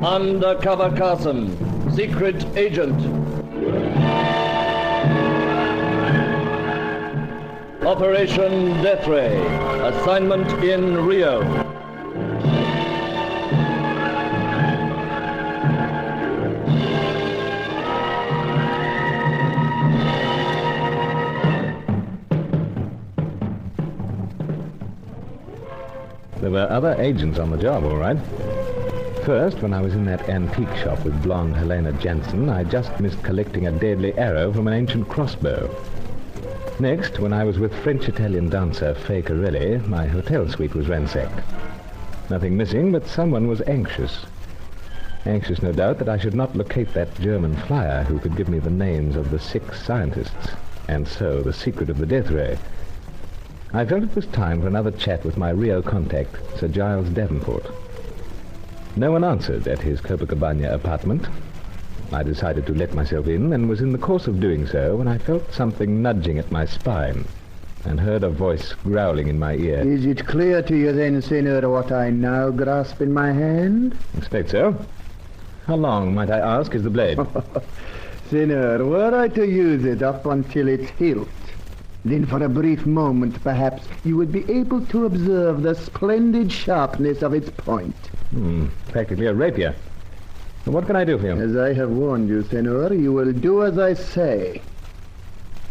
Undercover Carson, secret agent. Operation Deathray, assignment in Rio. There were other agents on the job, all right. First, when I was in that antique shop with blonde Helena Jansen, I just missed collecting a deadly arrow from an ancient crossbow. Next, when I was with French-Italian dancer Fay Corelli, my hotel suite was ransacked. Nothing missing, but someone was anxious. Anxious, no doubt, that I should not locate that German flyer who could give me the names of the 6 scientists, and so the secret of the Deathray. I felt it was time for another chat with my Rio contact, Sir Giles Davenport. No one answered at his Copacabana apartment. I decided to let myself in, and was in the course of doing so when I felt something nudging at my spine and heard a voice growling in my ear. Is it clear to you then, Senor, what I now grasp in my hand? Expect so. How long, might I ask, is the blade? Senor, were I to use it up until its hilt, then for a brief moment, perhaps, you would be able to observe the splendid sharpness of its point. Practically a rapier. What can I do for you? As I have warned you, Senor, you will do as I say.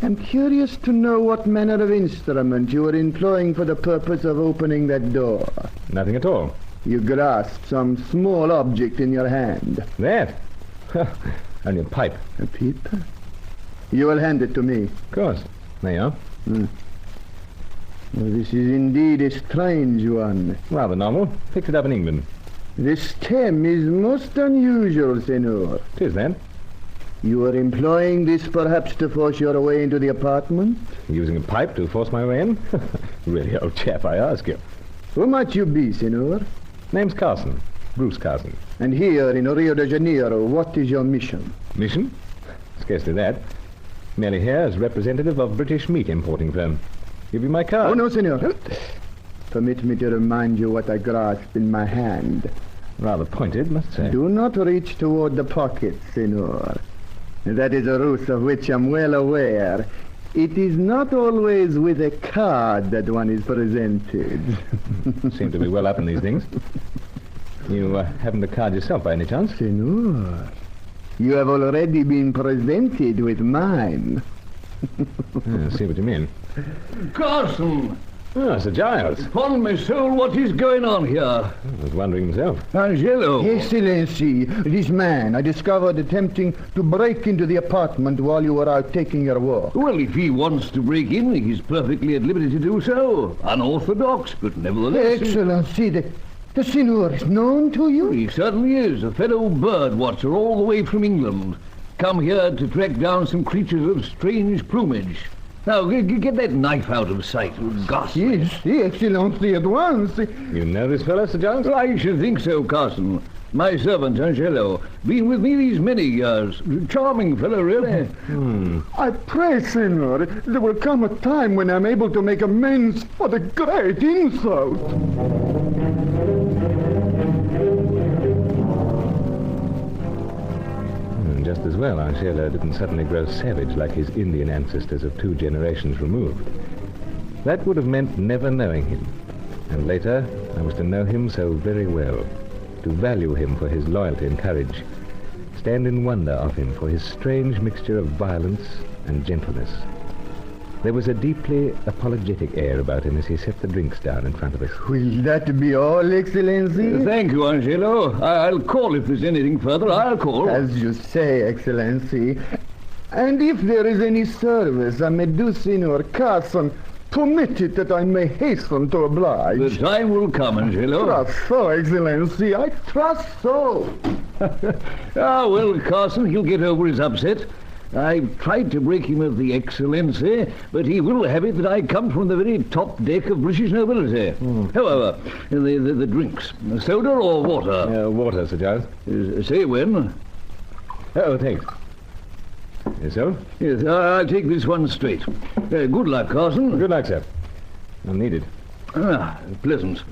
I'm curious to know what manner of instrument you are employing for the purpose of opening that door. Nothing at all. You grasp some small object in your hand. That? Only a pipe. A pipe? You will hand it to me. Of course. There you are. Well, this is indeed a strange one. Rather novel. Picked it up in England. The stem is most unusual, Senor. It is, then. You are employing this perhaps to force your way into the apartment? Using a pipe to force my way in? Really, old chap, I ask you. Who might you be, Senor? Name's Carson. Bruce Carson. And here in Rio de Janeiro, what is your mission? Mission? Scarcely that. Merely here as representative of British meat importing firm. Give you my card. Oh, no, Senor. Permit me to remind you what I grasp in my hand. Rather pointed, must say. Do not reach toward the pocket, Senor. That is a ruse of which I'm well aware. It is not always with a card that one is presented. Seem to be well up in these things. You haven't a card yourself by any chance? Senor, you have already been presented with mine. I see what you mean. Carson! Oh, Sir Giles. Upon my soul, what is going on here? I was wondering myself. Angelo! Excellency, this man I discovered attempting to break into the apartment while you were out taking your walk. Well, if he wants to break in, he's perfectly at liberty to do so. Unorthodox, but nevertheless... Excellency, the Senor is known to you? He certainly is. A fellow bird watcher all the way from England. Come here to track down some creatures of strange plumage. Now, get that knife out of sight. Ghastly. Yes, Excellency, at once. You know this fellow, Sir Giles? I should think so, Carson. My servant, Angelo. Been with me these many years. Charming fellow, really. I pray, Senor, there will come a time when I'm able to make amends for the great insult. Just as well Angelo didn't suddenly grow savage like his Indian ancestors of 2 generations removed. That would have meant never knowing him. And later, I was to know him so very well, to value him for his loyalty and courage, stand in wonder of him for his strange mixture of violence and gentleness. There was a deeply apologetic air about him as he set the drinks down in front of us. Will that be all, Excellency? Thank you, Angelo. I'll call if there's anything further. I'll call. As you say, Excellency. And if there is any service I may do, Senor Carson, permit it that I may hasten to oblige. The time will come, Angelo. Trust so, Excellency. I trust so. Well, Carson, he'll get over his upset. I've tried to break him of the Excellency, but he will have it that I come from the very top deck of British nobility. However, the drinks, soda or water? Water, Sir Giles. Say when. Oh, thanks. Yourself? Yes, I'll take this one straight. Good luck, Carson. Good luck, sir. I'll need it. Pleasant.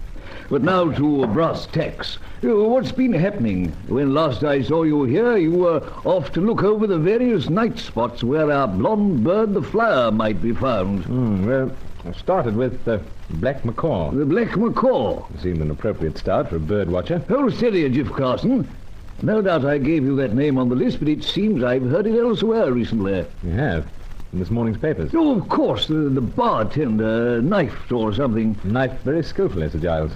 But now to brass tacks. What's been happening? When last I saw you here, you were off to look over the various night spots where our blonde bird, the flyer, might be found. Well, I started with black macaw. The black macaw. Seemed an appropriate start for a bird watcher. Oh, steady, Jiff Carson. No doubt I gave you that name on the list, but it seems I've heard it elsewhere recently. You have? In this morning's papers? Oh, of course. The bartender knifed or something. Knifed very skillfully, Sir Giles.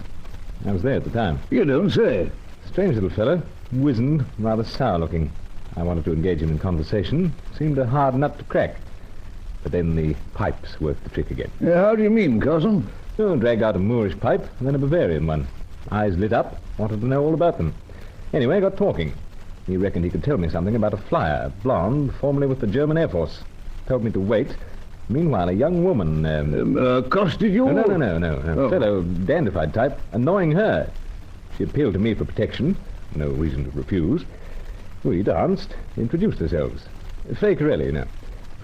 I was there at the time. You don't say. Strange little fellow. Wizened, rather sour-looking. I wanted to engage him in conversation. Seemed a hard nut to crack. But then the pipes worked the trick again. How do you mean, Carson? So dragged out a Moorish pipe, and then a Bavarian one. Eyes lit up, wanted to know all about them. Anyway, got talking. He reckoned he could tell me something about a flyer, blonde, formerly with the German Air Force. Told me to wait. Meanwhile, a young woman... accosted you? No. A fellow, dandified type, annoying her. She appealed to me for protection. No reason to refuse. We danced, introduced ourselves. Fakerelli, you know.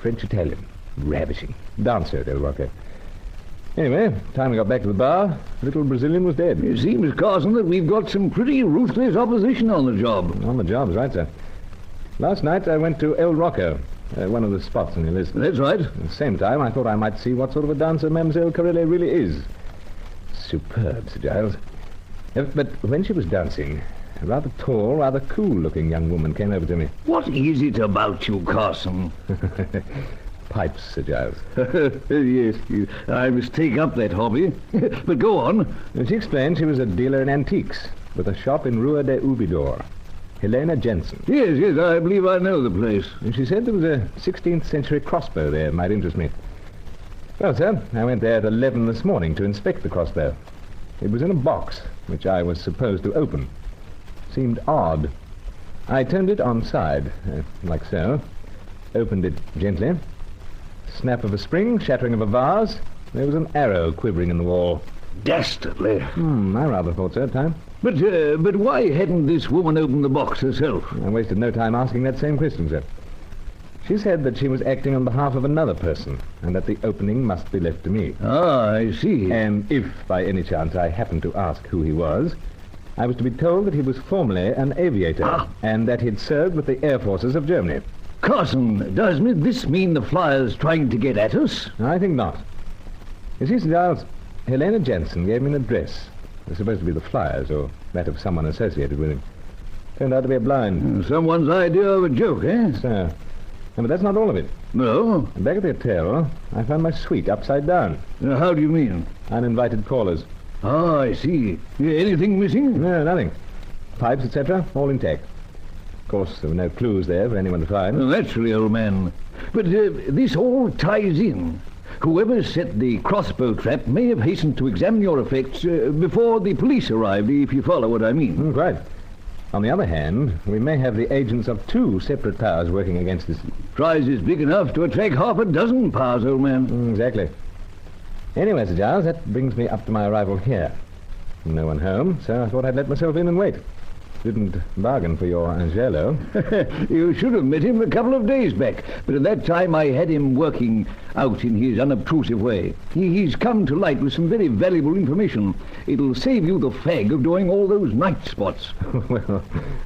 French-Italian. Ravishing. Dancer at El Rocco. Anyway, time we got back to the bar, the little Brazilian was dead. It seems, Carson, that we've got some pretty ruthless opposition on the job. On the job's right, sir. Last night I went to El Rocco, one of the spots on your list. That's right. At the same time, I thought I might see what sort of a dancer Mademoiselle Corelli really is. Superb, Sir Giles. But when she was dancing, a rather tall, rather cool-looking young woman came over to me. What is it about you, Carson? Pipes, Sir Giles. Yes, I must take up that hobby. But go on. She explained she was a dealer in antiques with a shop in Rua de Ubidor. Helena Jensen. Yes, I believe I know the place. And she said there was a 16th century crossbow there. Might interest me. Well, sir, I went there at 11 this morning to inspect the crossbow. It was in a box, which I was supposed to open. Seemed odd. I turned it on side, like so. Opened it gently. Snap of a spring, shattering of a vase. There was an arrow quivering in the wall. Dastardly. I rather thought so at the time. But why hadn't this woman opened the box herself? I wasted no time asking that same question, sir. She said that she was acting on behalf of another person, and that the opening must be left to me. Ah, I see. And if, by any chance, I happened to ask who he was, I was to be told that he was formerly an aviator, and that he'd served with the Air Forces of Germany. Carson, does this mean the flyer's trying to get at us? I think not. You see, Sir Giles, Helena Jensen gave me an address. It was supposed to be the flyer's, or that of someone associated with him. Turned out to be a blind. Someone's idea of a joke, eh? So, but that's not all of it. No? Back at the hotel, I found my suite upside down. How do you mean? Uninvited callers. Ah, I see. Anything missing? No, nothing. Pipes, etc., all intact. Of course, there were no clues there for anyone to find. Naturally, old man. But this all ties in. Whoever set the crossbow trap may have hastened to examine your effects before the police arrived, if you follow what I mean. Right. On the other hand, we may have the agents of two separate powers working against us. Prize is big enough to attract half a dozen powers, old man. Exactly. Anyway, Sir Giles, that brings me up to my arrival here. No one home, so I thought I'd let myself in and wait. Didn't bargain for your Angelo. You should have met him a couple of days back, but at that time I had him working out in his unobtrusive way. He's come to light with some very valuable information. It'll save you the fag of doing all those night spots. Well,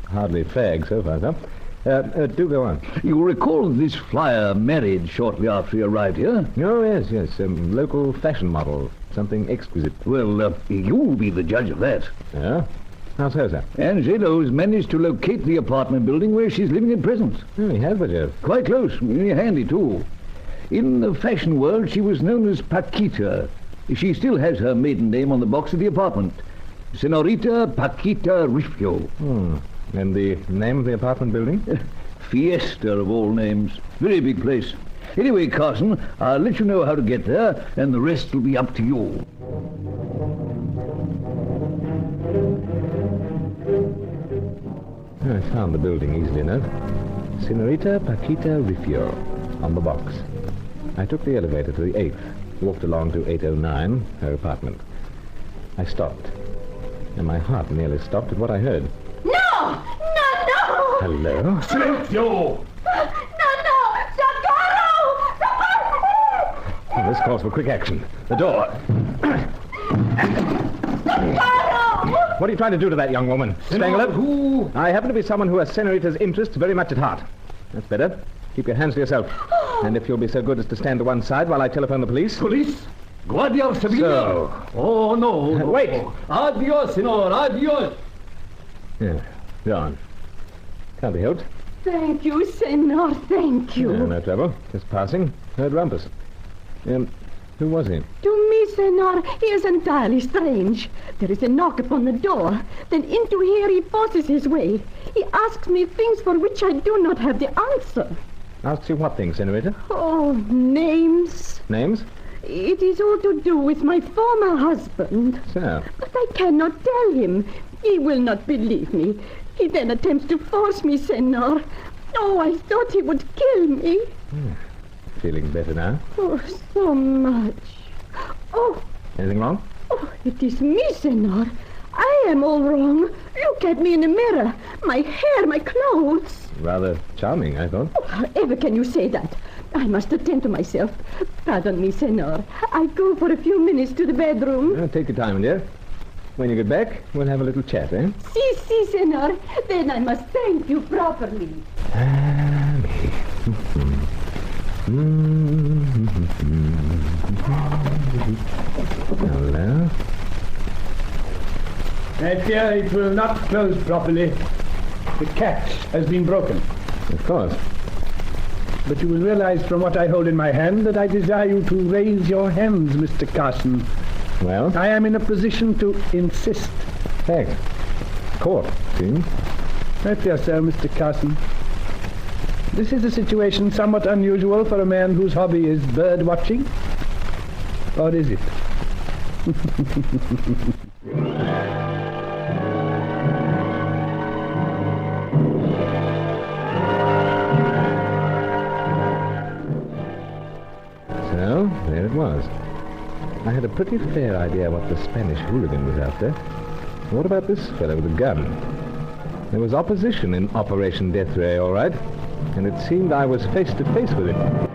hardly fag so far, sir. Do go on. You recall this flyer married shortly after he arrived here? Oh, yes. Local fashion model. Something exquisite. Well, you'll be the judge of that. Yeah? How so, sir? Angelo's managed to locate the apartment building where she's living at present. Oh, he has, but Quite close. Handy, too. In the fashion world, she was known as Paquita. She still has her maiden name on the box of the apartment. Senorita Paquita Rifio. And the name of the apartment building? Fiesta, of all names. Very big place. Anyway, Carson, I'll let you know how to get there, and the rest will be up to you. I found the building easily enough. Senorita Paquita Rifio, on the box. I took the elevator to the 8th, walked along to 809, her apartment. I stopped, and my heart nearly stopped at what I heard. No! Hello? Silvio! No! Socorro! Oh, this calls for quick action. The door. What are you trying to do to that young woman? Strangle her? Who? I happen to be someone who has Senorita's interests very much at heart. That's better. Keep your hands to yourself. And if you'll be so good as to stand to one side while I telephone the police. Police? Guardia Civil? So. Oh, no. Wait. Adios, senor. Adios. Yeah, go on. Can't be helped. Thank you, Senor. Thank you. No trouble. Just passing. Heard rumpus. Who was he? To me, Senor, he is entirely strange. There is a knock upon the door. Then into here he forces his way. He asks me things for which I do not have the answer. Asks you what thing, Senorita? Oh, names. Names? It is all to do with my former husband. So. But I cannot tell him. He will not believe me. He then attempts to force me, Senor. Oh, I thought he would kill me. Feeling better now? Oh, so much. Oh, Anything wrong? it is me, Senor. I am all wrong. Look at me in the mirror. My hair, my clothes. Rather charming, I thought. Oh, however can you say that? I must attend to myself. Pardon me, Senor. I go for a few minutes to the bedroom. Take your time, dear. When you get back, we'll have a little chat, eh? Si, Senor. Then I must thank you properly. Hello? I fear it will not close properly. The catch has been broken. Of course. But you will realize from what I hold in my hand that I desire you to raise your hands, Mr. Carson. Well? I am in a position to insist. Fact. Court, seems. I fear so, Mr. Carson. This is a situation somewhat unusual for a man whose hobby is bird watching. Or is it? So, there it was. I had a pretty fair idea what the Spanish hooligan was after. What about this fellow with a gun? There was opposition in Operation Deathray, all right. And it seemed I was face to face with him.